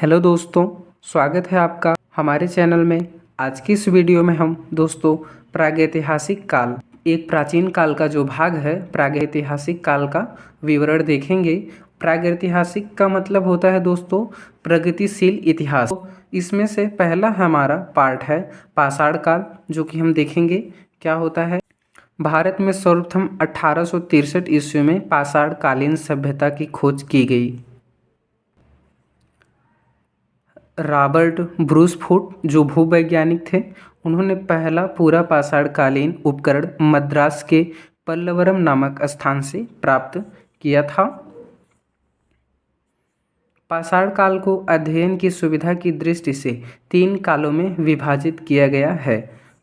Hello दोस्तों, स्वागत है आपका हमारे चैनल में। आज की इस वीडियो में हम दोस्तों प्रागैतिहासिक काल, एक प्राचीन काल का जो भाग है प्रागैतिहासिक काल का विवरण देखेंगे। प्रागैतिहासिक का मतलब होता है दोस्तों प्रगतिशील इतिहास। तो इसमें से पहला हमारा पार्ट है पाषाण काल, जो कि हम देखेंगे क्या होता है। भारत में सर्वप्रथम 1863 ईस्वी में पाषाण कालीन सभ्यता की खोज की गई। रॉबर्ट ब्रूस फूट जो भूवैज्ञानिक थे, उन्होंने पहला पूरा पाषाणकालीन उपकरण मद्रास के पल्लवरम नामक स्थान से प्राप्त किया था। पाषाण काल को अध्ययन की सुविधा की दृष्टि से 3 कालों में विभाजित किया गया है।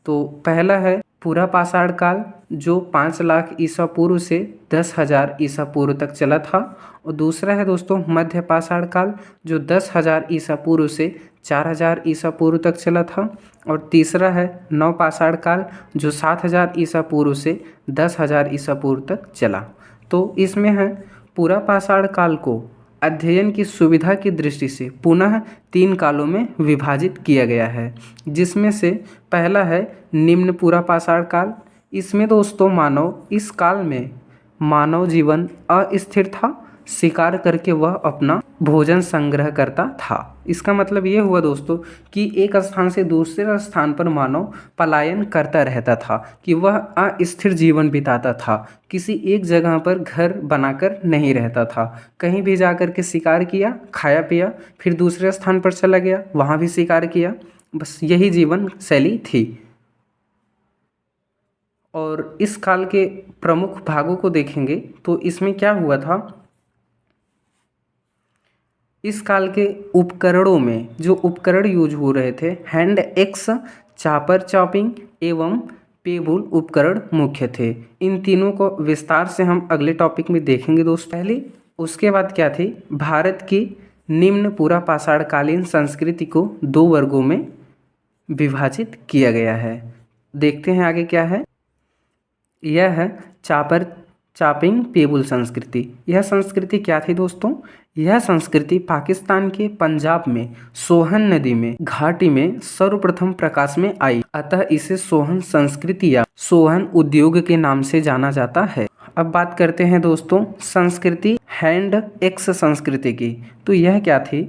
तो पहला है पूरा पाषाण काल, जो 5 लाख ईसा पूर्व से 10,000 ईसा पूर्व तक चला था। और दूसरा है दोस्तों मध्य पाषाण काल, जो 10,000 ईसा पूर्व से 4,000 ईसा पूर्व तक चला था। और तीसरा है नव पाषाण काल, जो 7,000 ईसा पूर्व से 10,000 ईसा पूर्व तक चला। तो इसमें है पूरा पाषाण काल को अध्ययन की सुविधा की दृष्टि से पुनः 3 कालों में विभाजित किया गया है, जिसमें से पहला है निम्न पूरा पाषाण काल। इसमें दोस्तों इस काल में मानव जीवन अस्थिर था, शिकार करके वह अपना भोजन संग्रह करता था। इसका मतलब ये हुआ दोस्तों कि एक स्थान से दूसरे स्थान पर मानव पलायन करता रहता था, कि वह अस्थिर जीवन बिताता था, किसी एक जगह पर घर बनाकर नहीं रहता था। कहीं भी जाकर के शिकार किया, खाया पिया, फिर दूसरे स्थान पर चला गया, वहाँ भी शिकार किया, बस यही जीवन शैली थी। और इस काल के प्रमुख भागों को देखेंगे तो इसमें क्या हुआ था। इस काल के उपकरणों में जो उपकरण यूज हो रहे थे, हैंड एक्स, चापर चॉपिंग एवं पेबुल उपकरण मुख्य थे। इन तीनों को विस्तार से हम अगले टॉपिक में देखेंगे दोस्त। पहले उसके बाद क्या थी, भारत की निम्न पूरा पाषाणकालीन संस्कृति को 2 वर्गों में विभाजित किया गया है। देखते हैं आगे क्या है। यह है चापर चॉपिंग पेबुल संस्कृति। यह संस्कृति क्या थी दोस्तों, यह संस्कृति पाकिस्तान के पंजाब में सोहन नदी में घाटी में सर्वप्रथम प्रकाश में आई, अतः इसे सोहन संस्कृति या सोहन उद्योग के नाम से जाना जाता है। अब बात करते हैं दोस्तों संस्कृति हैंड एक्स संस्कृति की। तो यह क्या थी,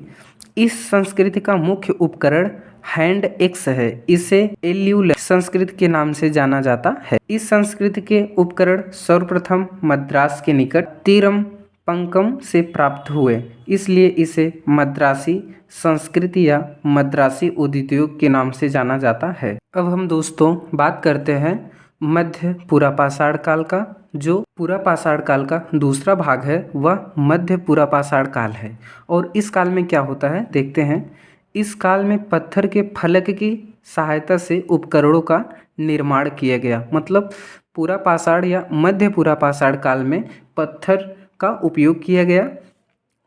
इस संस्कृति का मुख्य उपकरण हैंड एक्स है। इसे एल्यूल संस्कृत के नाम से जाना जाता है। इस संस्कृति के उपकरण सर्वप्रथम मद्रास के निकट तीरम पंकम से प्राप्त हुए, इसलिए इसे मद्रासी संस्कृति या मद्रासी उद्योग के नाम से जाना जाता है। अब हम दोस्तों बात करते हैं मध्य पूरा पाषाण काल का। जो पूरा पाषाण काल का दूसरा भाग है वह मध्य पूरा पाषाण काल है। और इस काल में क्या होता है देखते हैं। इस काल में पत्थर के फलक की सहायता से उपकरणों का निर्माण किया गया। मतलब पूरा पाषाण या मध्य पूरा पाषाण काल में पत्थर का उपयोग किया गया।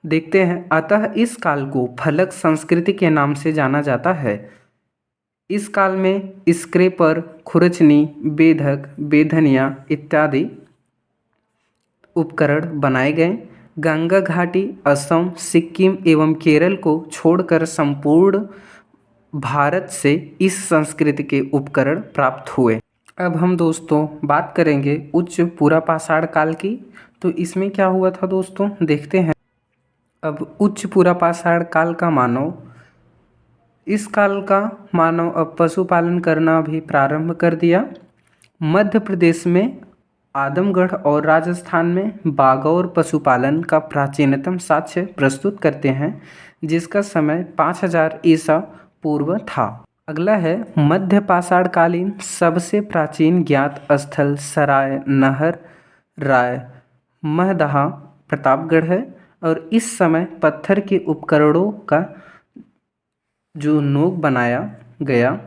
देखते हैं, अतः इस काल को फलक संस्कृति के नाम से जाना जाता है। इस काल में स्क्रेपर, खुरचनी, बेधक, बेधनिया इत्यादि उपकरण बनाए गए। गंगा घाटी, असम, सिक्किम एवं केरल को छोड़कर संपूर्ण भारत से इस संस्कृति के उपकरण प्राप्त हुए। अब हम दोस्तों बात करेंगे उच्च पूरा पाषाण काल की। तो इसमें क्या हुआ था दोस्तों देखते हैं। अब उच्च पूरा पाषाण काल का इस काल का मानव अब पशुपालन करना भी प्रारंभ कर दिया। मध्य प्रदेश में आदमगढ़ और राजस्थान में बागौर पशुपालन का प्राचीनतम साक्ष्य प्रस्तुत करते हैं, जिसका समय 5000 ईसा पूर्व था। अगला है मध्य पाषाणकालीन सबसे प्राचीन ज्ञात स्थल सराय नहर राय महदहा प्रतापगढ़ है। और इस समय पत्थर के उपकरणों का जो नोक बनाया गया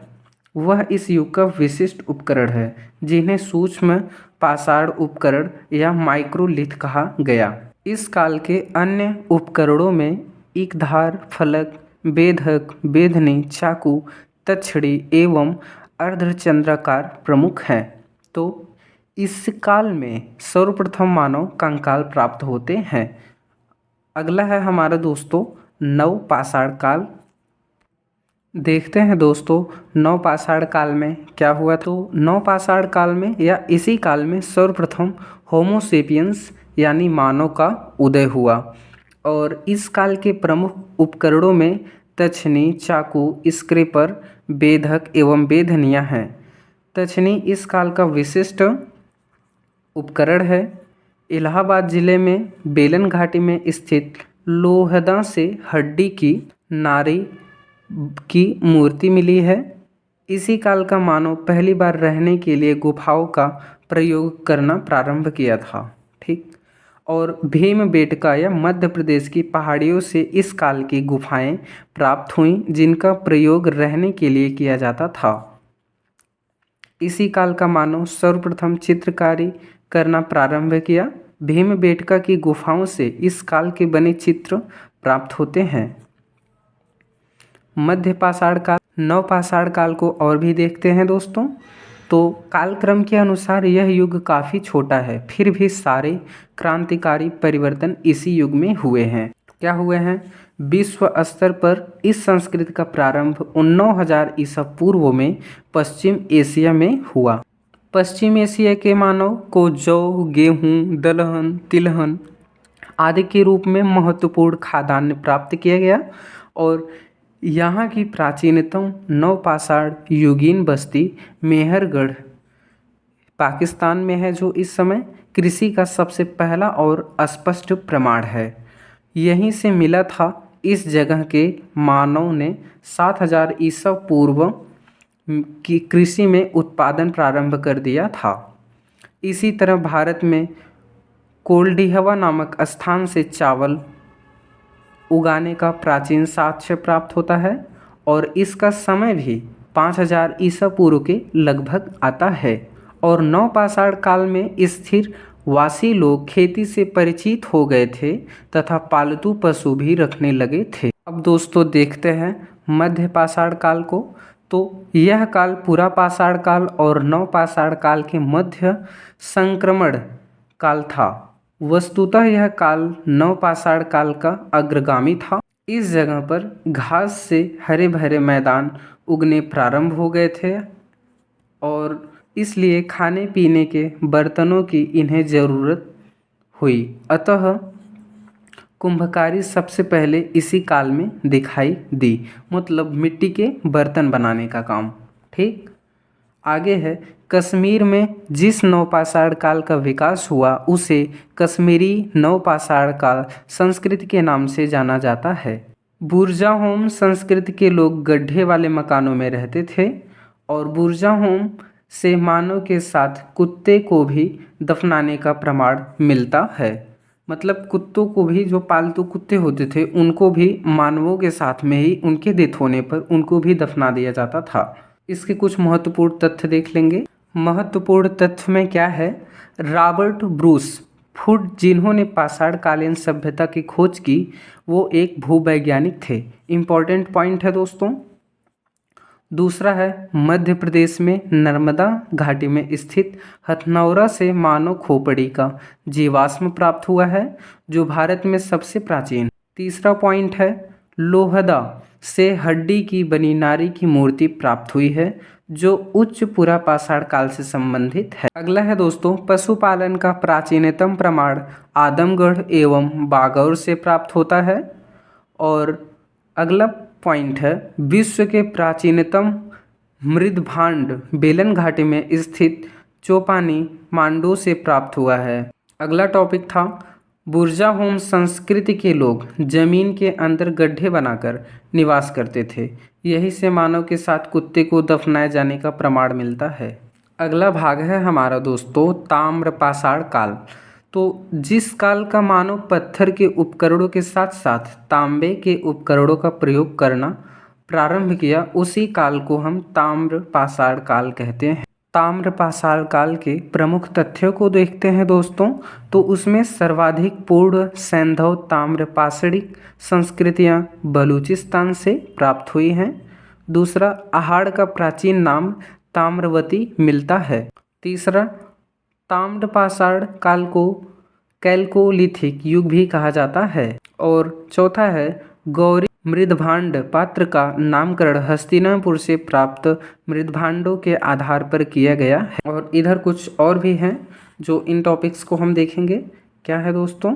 वह इस युग का विशिष्ट उपकरण है, जिन्हें सूक्ष्म पाषाण उपकरण या माइक्रोलिथ कहा गया। इस काल के अन्य उपकरणों में ईकधार, फलक, बेधक, बेधनी, चाकू, तछड़ी एवं अर्धचंद्राकार प्रमुख हैं। तो इस काल में सर्वप्रथम मानव कंकाल प्राप्त होते हैं। अगला है हमारा दोस्तों नवपाषाण काल। देखते हैं दोस्तों नवपाषाण काल में क्या हुआ। तो नवपाषाण काल में या इसी काल में सर्वप्रथम होमोसेपियंस यानी मानव का उदय हुआ और इस काल के प्रमुख उपकरणों में तछनी, चाकू, स्क्रैपर, बेधक एवं बेधनियाँ हैं। तछनी इस काल का विशिष्ट उपकरण है। इलाहाबाद जिले में बेलन घाटी में स्थित लोहदा से हड्डी की नारी की मूर्ति मिली है। इसी काल का मानव पहली बार रहने के लिए गुफाओं का प्रयोग करना प्रारंभ किया था। ठीक। और भीमबेटका या मध्य प्रदेश की पहाड़ियों से इस काल की गुफाएं प्राप्त हुईं जिनका प्रयोग रहने के लिए किया जाता था। इसी काल का मानव सर्वप्रथम चित्रकारी करना प्रारंभ किया। भीमबेटका की गुफाओं से इस काल के बने चित्र प्राप्त होते हैं। मध्यपाषाण काल, नवपाषाण काल को और भी देखते हैं दोस्तों। तो कालक्रम के अनुसार यह युग काफ़ी छोटा है, फिर भी सारे क्रांतिकारी परिवर्तन इसी युग में हुए हैं। क्या हुए हैं? विश्व स्तर पर इस संस्कृति का प्रारंभ 9000 ईसा पूर्व में पश्चिम एशिया में हुआ। पश्चिम एशिया के मानव को जौ, गेहूँ, दलहन, तिलहन आदि के रूप में महत्वपूर्ण खाद्यान्न प्राप्त किया गया और यहाँ की प्राचीनतम नवपाषाण युगीन बस्ती मेहरगढ़ पाकिस्तान में है, जो इस समय कृषि का सबसे पहला और स्पष्ट प्रमाण है। यहीं से मिला था। इस जगह के मानव ने 7000 ईसा पूर्व की कृषि में उत्पादन प्रारंभ कर दिया था। इसी तरह भारत में कोल्डिहवा नामक स्थान से चावल उगाने का प्राचीन साक्ष्य प्राप्त होता है और इसका समय भी 5000 ईसा पूर्व के लगभग आता है। और नवपाषाण काल में स्थिर वासी लोग खेती से परिचित हो गए थे तथा पालतू पशु भी रखने लगे थे। अब दोस्तों देखते हैं मध्यपाषाण काल को। तो यह काल पुरापाषाण काल और नवपाषाण काल के मध्य संक्रमण काल था। वस्तुतः यह काल नवपाषाण काल का अग्रगामी था। इस जगह पर घास से हरे भरे मैदान उगने प्रारंभ हो गए थे और इसलिए खाने पीने के बर्तनों की इन्हें ज़रूरत हुई। अतः कुंभकारी सबसे पहले इसी काल में दिखाई दी, मतलब मिट्टी के बर्तन बनाने का काम। ठीक। आगे है कश्मीर में जिस नवपाषाण काल का विकास हुआ उसे कश्मीरी नवपाषाण काल संस्कृति के नाम से जाना जाता है। बुर्जाहोम संस्कृति के लोग गड्ढे वाले मकानों में रहते थे और बुर्जाहोम से मानव के साथ कुत्ते को भी दफनाने का प्रमाण मिलता है। मतलब कुत्तों को भी, जो पालतू कुत्ते होते थे उनको भी मानवों के साथ में ही उनके डेथ होने पर उनको भी दफना दिया जाता था। इसके कुछ महत्वपूर्ण तथ्य देख लेंगे। महत्वपूर्ण तथ्य में क्या है? रॉबर्ट ब्रूस फुड, जिन्होंने पाषाण कालीन सभ्यता की खोज की, वो एक भूवैज्ञानिक थे। इम्पॉर्टेंट पॉइंट है दोस्तों। दूसरा है मध्य प्रदेश में नर्मदा घाटी में स्थित हथनौरा से मानव खोपड़ी का जीवाश्म प्राप्त हुआ है, जो भारत में सबसे प्राचीन। तीसरा पॉइंट है लोहदा से हड्डी की बनी नारी की मूर्ति प्राप्त हुई है, जो उच्च पुरापाषाण काल से संबंधित है। अगला है दोस्तों पशुपालन का प्राचीनतम प्रमाण आदमगढ़ एवं बागौर से प्राप्त होता है। और अगला पॉइंट है विश्व के प्राचीनतम मृदभांड बेलन घाटी में स्थित चोपानी मांडो से प्राप्त हुआ है। अगला टॉपिक था बुर्जाहोम संस्कृति के लोग जमीन के अंदर गड्ढे बनाकर निवास करते थे। यही से मानव के साथ कुत्ते को दफनाए जाने का प्रमाण मिलता है। अगला भाग है हमारा दोस्तों ताम्रपाषाण काल। तो जिस काल का मानव पत्थर के उपकरणों के साथ साथ तांबे के उपकरणों का प्रयोग करना प्रारंभ किया, उसी काल को हम ताम्रपाषाण काल कहते हैं। ताम्रपाषाण काल के प्रमुख तथ्यों को देखते हैं दोस्तों। तो उसमें सर्वाधिक पूर्ण सैंधव ताम्रपाषाणिक संस्कृतियां बलूचिस्तान से प्राप्त हुई हैं। दूसरा, पहाड़ का प्राचीन नाम ताम्रवती मिलता है। तीसरा, ताम्रपाषाण काल को कैल्कोलिथिक युग भी कहा जाता है। और चौथा है गौरी मृदभांड पात्र का नामकरण हस्तिनापुर से प्राप्त मृदभांडों के आधार पर किया गया है। और इधर कुछ और भी हैं जो इन टॉपिक्स को हम देखेंगे। क्या है दोस्तों?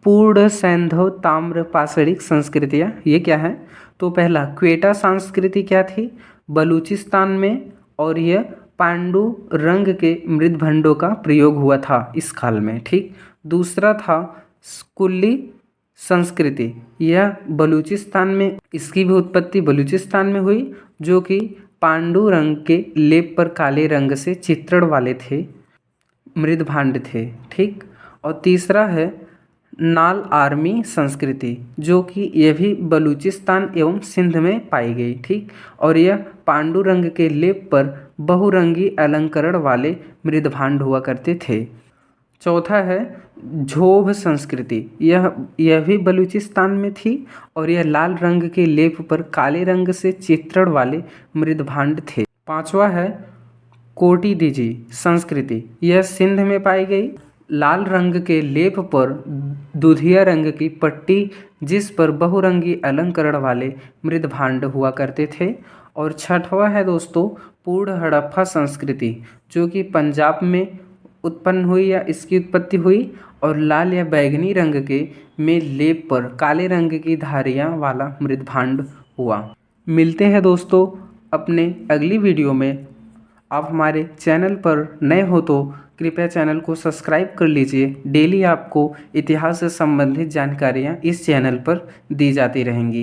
पूर्ण सैंधव ताम्र पाषाणिक संस्कृतियाँ, ये क्या है? तो पहला क्वेटा संस्कृति क्या थी? बलूचिस्तान में, और यह पांडु रंग के मृदभंडों का प्रयोग हुआ था इस काल में। ठीक। दूसरा था कुल्ली संस्कृति, यह बलूचिस्तान में, इसकी भी उत्पत्ति बलूचिस्तान में हुई, जो कि पांडु रंग के लेप पर काले रंग से चित्रण वाले थे मृदभांड थे। ठीक। और तीसरा है नाल आर्मी संस्कृति, जो कि यह भी बलूचिस्तान एवं सिंध में पाई गई। ठीक। और यह पांडु रंग के लेप पर बहुरंगी अलंकरण वाले मृदभांड हुआ करते थे। चौथा है झोभ संस्कृति, यह भी बलूचिस्तान में थी, और यह लाल रंग के लेप पर काले रंग से चित्रण वाले मृदभांड थे। पांचवा है कोटिदीजी संस्कृति, यह सिंध में पाई गई। लाल रंग के लेप पर दुधिया रंग की पट्टी, जिस पर बहुरंगी अलंकरण वाले मृदभांड हुआ करते थे। और छठवां है दोस्तों पूर्ण हड़प्पा संस्कृति, जो कि पंजाब में उत्पन्न हुई या इसकी उत्पत्ति हुई, और लाल या बैंगनी रंग के में लेप पर काले रंग की धारियाँ वाला मृदभांड हुआ। मिलते हैं दोस्तों अपने अगली वीडियो में। आप हमारे चैनल पर नए हो तो कृपया चैनल को सब्सक्राइब कर लीजिए। डेली आपको इतिहास से संबंधित जानकारियाँ इस चैनल पर दी जाती रहेंगी।